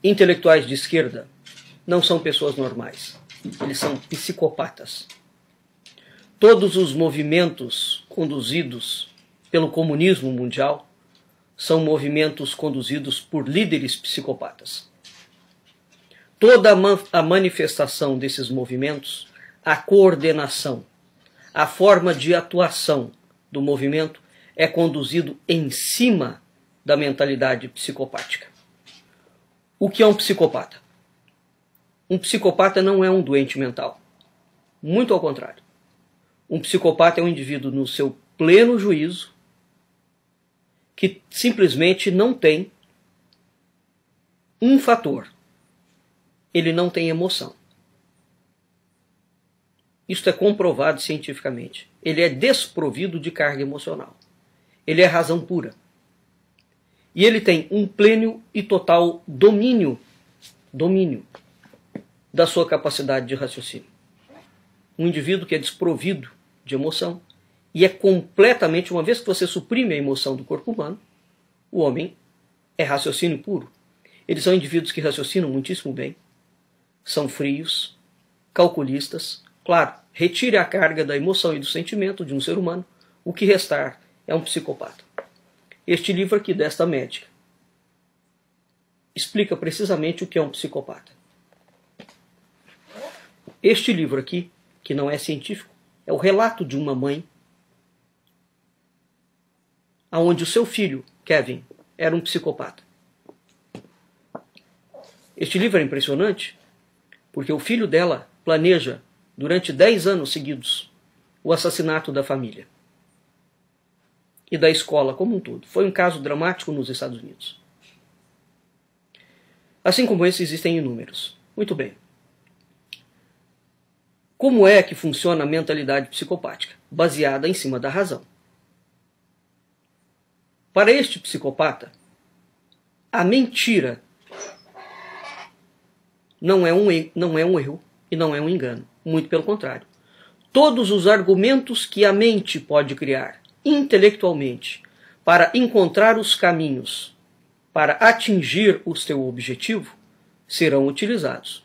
Intelectuais de esquerda não são pessoas normais. Eles são psicopatas. Todos os movimentos conduzidos pelo comunismo mundial são movimentos conduzidos por líderes psicopatas. Toda a manifestação desses movimentos, a coordenação, a forma de atuação do movimento é conduzido em cima da mentalidade psicopática. O que é um psicopata? Um psicopata não é um doente mental. Muito ao contrário. Um psicopata é um indivíduo no seu pleno juízo que simplesmente não tem um fator. Ele não tem emoção. Isso é comprovado cientificamente. Ele é desprovido de carga emocional. Ele é razão pura. E ele tem um pleno e total domínio da sua capacidade de raciocínio. Um indivíduo que é desprovido de emoção e é completamente, uma vez que você suprime a emoção do corpo humano, o homem é raciocínio puro. Eles são indivíduos que raciocinam muitíssimo bem, são frios, calculistas. Claro, retire a carga da emoção e do sentimento de um ser humano, o que restar é um psicopata. Este livro aqui desta médica explica precisamente o que é um psicopata. Este livro aqui, que não é científico, é o relato de uma mãe onde o seu filho, Kevin, era um psicopata. Este livro é impressionante porque o filho dela planeja, durante 10 anos seguidos, o assassinato da família e da escola como um todo. Foi um caso dramático nos Estados Unidos. Assim como esse, existem inúmeros. Muito bem. Como é que funciona a mentalidade psicopática? Baseada em cima da razão. Para este psicopata, a mentira não é um erro e não é um engano. Muito pelo contrário. Todos os argumentos que a mente pode criar intelectualmente para encontrar os caminhos para atingir o seu objetivo serão utilizados.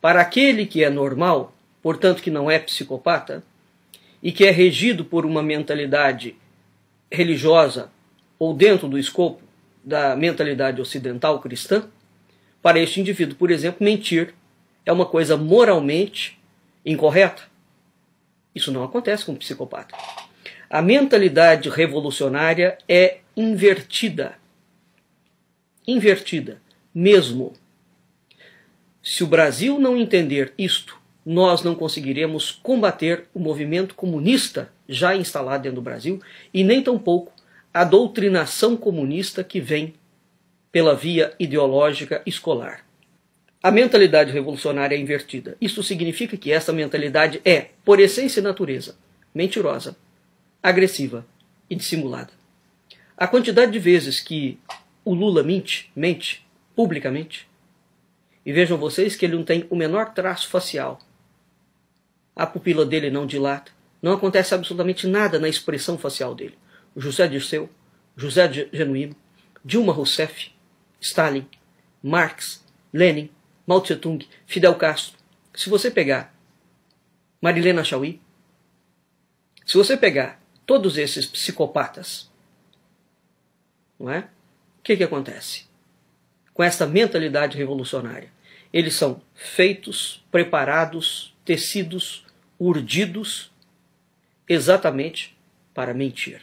Para aquele que é normal, portanto que não é psicopata, e que é regido por uma mentalidade religiosa ou dentro do escopo da mentalidade ocidental cristã, para este indivíduo, por exemplo, mentir é uma coisa moralmente incorreta. Isso não acontece com um psicopata. A mentalidade revolucionária é invertida. Invertida, mesmo. Se o Brasil não entender isto, nós não conseguiremos combater o movimento comunista já instalado dentro do Brasil e nem tampouco a doutrinação comunista que vem pela via ideológica escolar. A mentalidade revolucionária é invertida. Isso significa que essa mentalidade é, por essência e natureza, mentirosa, agressiva e dissimulada. A quantidade de vezes que o Lula mente publicamente, e vejam vocês que ele não tem o menor traço facial. A pupila dele não dilata, não acontece absolutamente nada na expressão facial dele. O José Dirceu, José Genuíno, Dilma Rousseff, Stalin, Marx, Lenin, Mao Tse-tung, Fidel Castro. Se você pegar Marilena Chaui, se você pegar todos esses psicopatas, não é? O que acontece? Com essa mentalidade revolucionária. Eles são feitos, preparados, tecidos, urdidos, exatamente para mentir.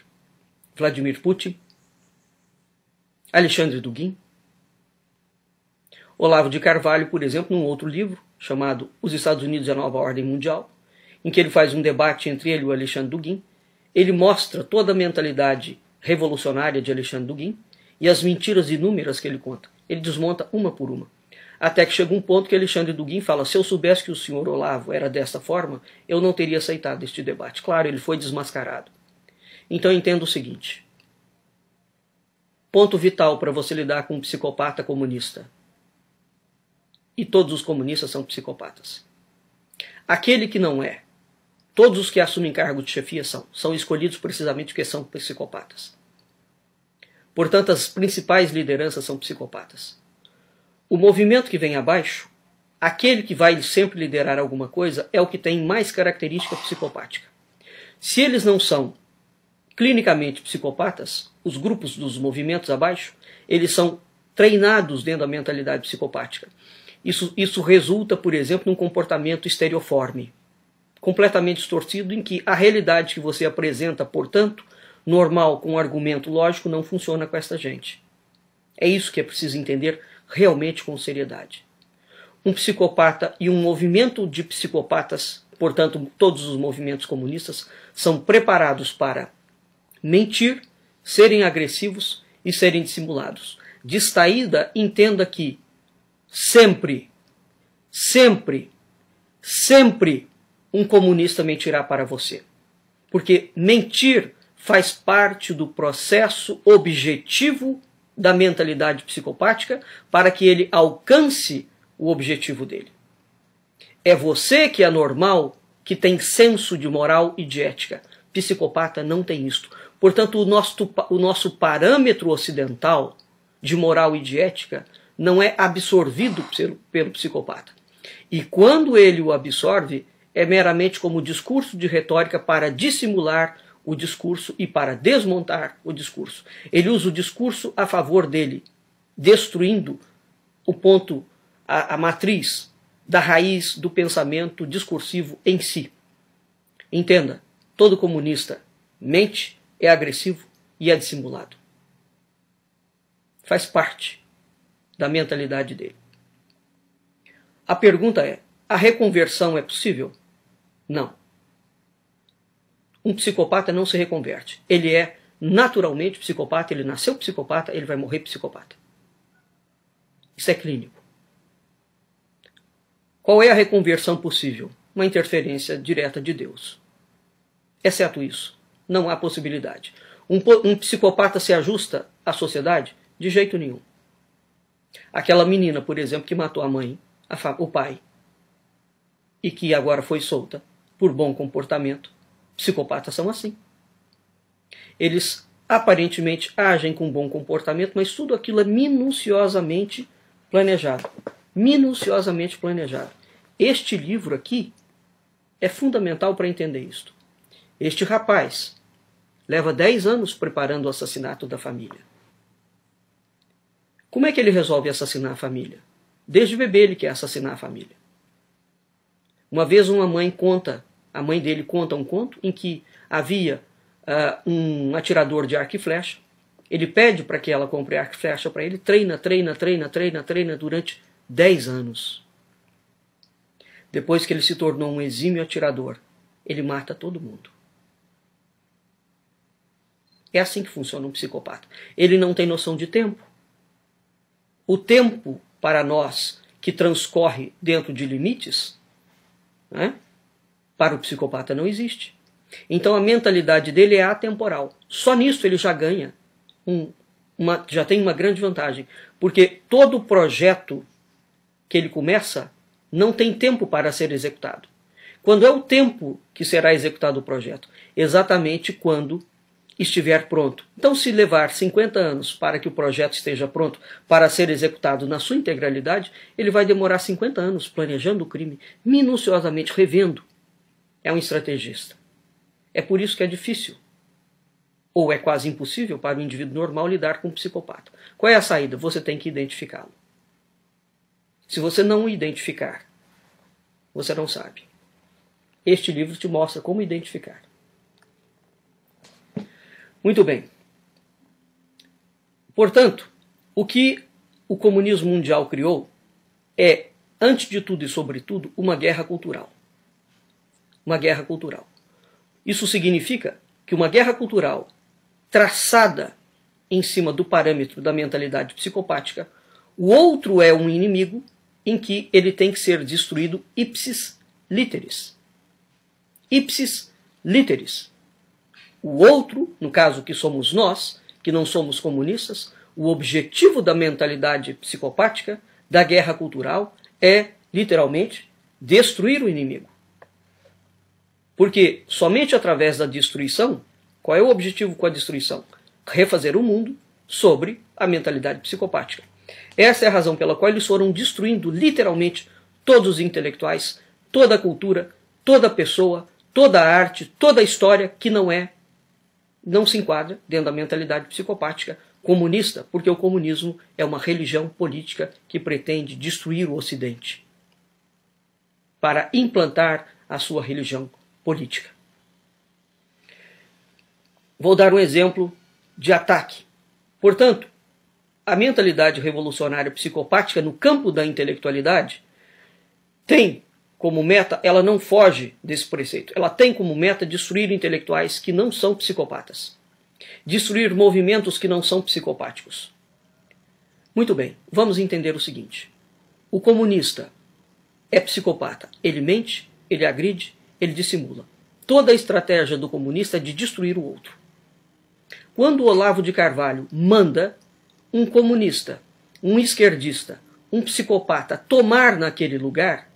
Vladimir Putin, Alexandre Dugin, Olavo de Carvalho, por exemplo, num outro livro, chamado Os Estados Unidos e a Nova Ordem Mundial, em que ele faz um debate entre ele e o Alexandre Dugin, ele mostra toda a mentalidade revolucionária de Alexandre Dugin e as mentiras inúmeras que ele conta. Ele desmonta uma por uma. Até que chega um ponto que Alexandre Dugin fala: se eu soubesse que o senhor Olavo era desta forma, eu não teria aceitado este debate. Claro, ele foi desmascarado. Então entenda o seguinte. Ponto vital para você lidar com um psicopata comunista. E todos os comunistas são psicopatas. Aquele que não é. Todos os que assumem cargo de chefia são escolhidos precisamente porque são psicopatas. Portanto, as principais lideranças são psicopatas. o movimento que vem abaixo, aquele que vai sempre liderar alguma coisa, é o que tem mais característica psicopática. Se eles não são clinicamente psicopatas, os grupos dos movimentos abaixo, eles são treinados dentro da mentalidade psicopática. Isso resulta, por exemplo, num comportamento estereoforme, completamente distorcido, em que a realidade que você apresenta, portanto, normal, com um argumento lógico, não funciona com essa gente. É isso que é preciso entender realmente com seriedade. Um psicopata e um movimento de psicopatas, portanto, todos os movimentos comunistas, são preparados para mentir, serem agressivos e serem dissimulados. De saída, entenda que sempre um comunista mentirá para você. Porque mentir faz parte do processo objetivo da mentalidade psicopática para que ele alcance o objetivo dele. É você que é normal, que tem senso de moral e de ética. Psicopata não tem isto. Portanto, o nosso parâmetro ocidental de moral e de ética não é absorvido pelo psicopata. E quando ele o absorve, é meramente como discurso de retórica para dissimular o discurso e para desmontar o discurso. Ele usa o discurso a favor dele, destruindo o ponto, a matriz da raiz do pensamento discursivo em si. Entenda, todo comunista mente, é agressivo e é dissimulado. Faz parte da mentalidade dele. A pergunta é, a reconversão é possível? Não. Um psicopata não se reconverte. Ele é naturalmente psicopata, ele nasceu psicopata, ele vai morrer psicopata. Isso é clínico. Qual é a reconversão possível? Uma interferência direta de Deus. Exceto isso, não há possibilidade. Um psicopata se ajusta à sociedade? De jeito nenhum. Aquela menina, por exemplo, que matou a mãe, o pai, e que agora foi solta por bom comportamento, psicopatas são assim. Eles aparentemente agem com bom comportamento, mas tudo aquilo é minuciosamente planejado. Minuciosamente planejado. Este livro aqui é fundamental para entender isto. Este rapaz leva 10 anos preparando o assassinato da família. Como é que ele resolve assassinar a família? Desde bebê ele quer assassinar a família. Uma vez a mãe dele conta um conto em que havia um atirador de arco e flecha. Ele pede para que ela compre arco e flecha para ele, treina durante 10 anos. Depois que ele se tornou um exímio atirador, ele mata todo mundo. É assim que funciona um psicopata. Ele não tem noção de tempo. O tempo, para nós, que transcorre dentro de limites, né, para o psicopata não existe. Então a mentalidade dele é atemporal. Só nisso ele já ganha, já tem uma grande vantagem. Porque todo projeto que ele começa não tem tempo para ser executado. Quando é o tempo que será executado o projeto? Exatamente quando estiver pronto. Então, se levar 50 anos para que o projeto esteja pronto para ser executado na sua integralidade, ele vai demorar 50 anos planejando o crime, minuciosamente revendo. É um estrategista. É por isso que é difícil, ou é quase impossível para o indivíduo normal lidar com um psicopata. Qual é a saída? Você tem que identificá-lo. Se você não o identificar, você não sabe. Este livro te mostra como identificar. Muito bem. Portanto, o que o comunismo mundial criou é, antes de tudo e sobretudo, uma guerra cultural. Uma guerra cultural. Isso significa que uma guerra cultural traçada em cima do parâmetro da mentalidade psicopática, o outro é um inimigo em que ele tem que ser destruído ipsis literis. Ipsis literis. O outro, no caso que somos nós, que não somos comunistas, o objetivo da mentalidade psicopática, da guerra cultural, é, literalmente, destruir o inimigo. Porque somente através da destruição, qual é o objetivo com a destruição? Refazer o mundo sobre a mentalidade psicopática. Essa é a razão pela qual eles foram destruindo literalmente todos os intelectuais, toda a cultura, toda a pessoa, toda a arte, toda a história que não se enquadra dentro da mentalidade psicopática comunista, porque o comunismo é uma religião política que pretende destruir o Ocidente para implantar a sua religião política. Vou dar um exemplo de ataque. Portanto, a mentalidade revolucionária psicopática no campo da intelectualidade tem como meta, ela não foge desse preceito, ela tem como meta destruir intelectuais que não são psicopatas, destruir movimentos que não são psicopáticos. Muito bem, vamos entender o seguinte: o comunista é psicopata, ele mente, ele agride, ele dissimula. Toda a estratégia do comunista é de destruir o outro. Quando o Olavo de Carvalho manda um comunista, um esquerdista, um psicopata tomar naquele lugar,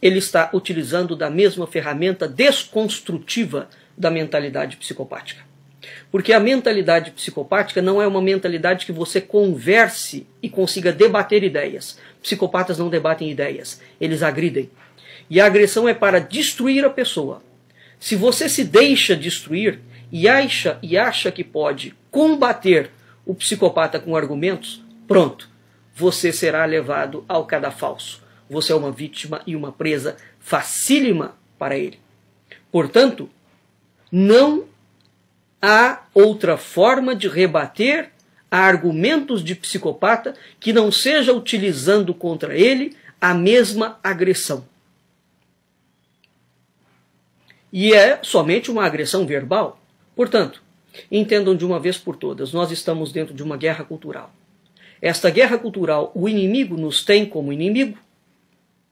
ele está utilizando da mesma ferramenta desconstrutiva da mentalidade psicopática. Porque a mentalidade psicopática não é uma mentalidade que você converse e consiga debater ideias. Psicopatas não debatem ideias, eles agridem. E a agressão é para destruir a pessoa. Se você se deixa destruir e acha que pode combater o psicopata com argumentos, pronto, você será levado ao cadafalso. Você é uma vítima e uma presa facílima para ele. Portanto, não há outra forma de rebater a argumentos de psicopata que não seja utilizando contra ele a mesma agressão. E é somente uma agressão verbal. Portanto, entendam de uma vez por todas, nós estamos dentro de uma guerra cultural. Esta guerra cultural, o inimigo nos tem como inimigo.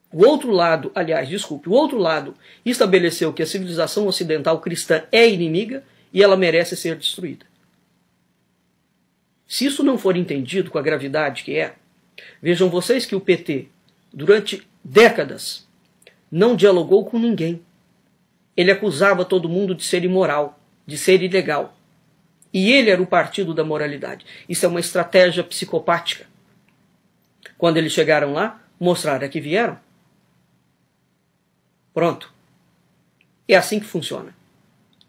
O outro lado estabeleceu que a civilização ocidental cristã é inimiga e ela merece ser destruída. Se isso não for entendido com a gravidade que é, vejam vocês que o PT, durante décadas, não dialogou com ninguém. Ele acusava todo mundo de ser imoral, de ser ilegal. E ele era o partido da moralidade. Isso é uma estratégia psicopática. Quando eles chegaram lá, mostraram que vieram. Pronto. É assim que funciona.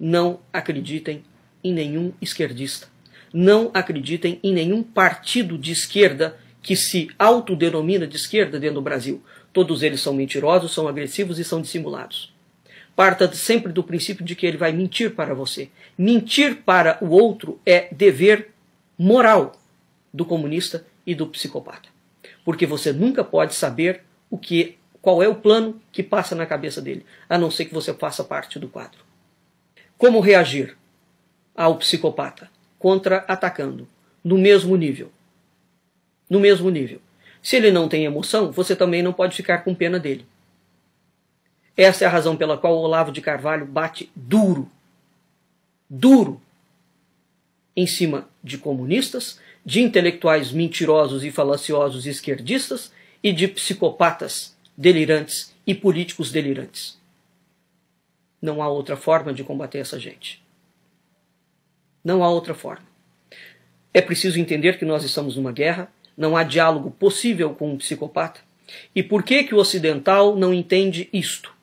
Não acreditem em nenhum esquerdista. Não acreditem em nenhum partido de esquerda que se autodenomina de esquerda dentro do Brasil. Todos eles são mentirosos, são agressivos e são dissimulados. Parta sempre do princípio de que ele vai mentir para você. Mentir para o outro é dever moral do comunista e do psicopata. Porque você nunca pode saber qual é o plano que passa na cabeça dele, a não ser que você faça parte do quadro. Como reagir ao psicopata? Contra-atacando, no mesmo nível. No mesmo nível. Se ele não tem emoção, você também não pode ficar com pena dele. Essa é a razão pela qual o Olavo de Carvalho bate duro, em cima de comunistas, de intelectuais mentirosos e falaciosos esquerdistas e de psicopatas delirantes e políticos delirantes. Não há outra forma de combater essa gente. Não há outra forma. É preciso entender que nós estamos numa guerra, não há diálogo possível com um psicopata. E por que que o ocidental não entende isto?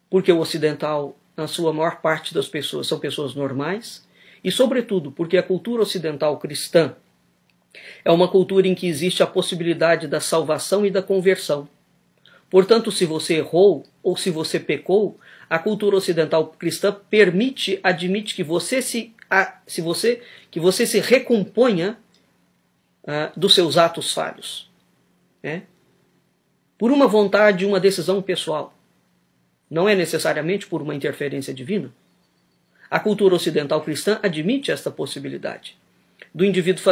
Porque o ocidental, na sua maior parte das pessoas, são pessoas normais, e sobretudo porque a cultura ocidental cristã é uma cultura em que existe a possibilidade da salvação e da conversão. Portanto, se você errou ou se você pecou, a cultura ocidental cristã admite que você se recomponha dos seus atos falhos. Por uma vontade e uma decisão pessoal. Não é necessariamente por uma interferência divina. A cultura ocidental cristã admite esta possibilidade do indivíduo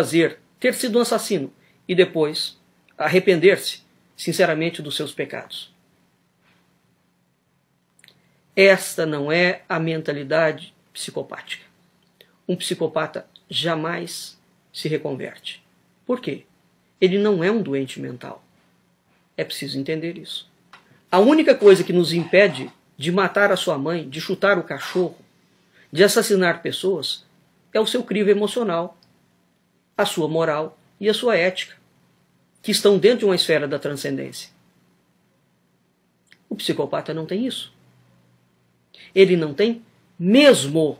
ter sido um assassino e depois arrepender-se sinceramente dos seus pecados. Esta não é a mentalidade psicopática. Um psicopata jamais se reconverte. Por quê? Ele não é um doente mental. É preciso entender isso. A única coisa que nos impede de matar a sua mãe, de chutar o cachorro, de assassinar pessoas, é o seu crivo emocional, a sua moral e a sua ética. que estão dentro de uma esfera da transcendência. O psicopata não tem isso. Ele não tem mesmo.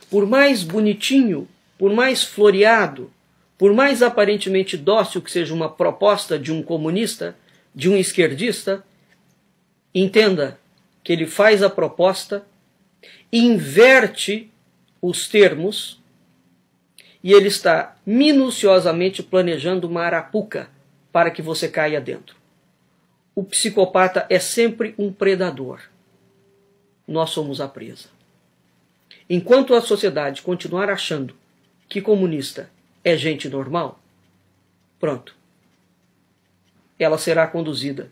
Por mais bonitinho, por mais floreado, por mais aparentemente dócil que seja uma proposta de um comunista, de um esquerdista, entenda que ele faz a proposta, inverte os termos e ele está minuciosamente planejando uma arapuca para que você caia dentro. O psicopata é sempre um predador. Nós somos a presa. Enquanto a sociedade continuar achando que comunista é gente normal, pronto. Ela será conduzida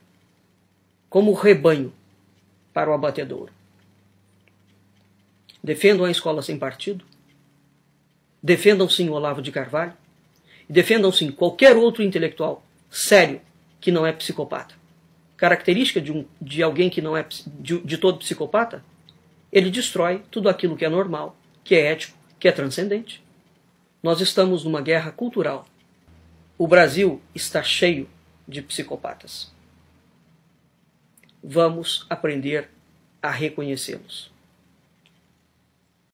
como rebanho para o abatedouro. Defendam a escola sem partido, defendam sim o Olavo de Carvalho, e defendam sim qualquer outro intelectual sério que não é psicopata. Característica de alguém que não é de todo psicopata, ele destrói tudo aquilo que é normal, que é ético, que é transcendente. Nós estamos numa guerra cultural. O Brasil está cheio de psicopatas. Vamos aprender a reconhecê-los.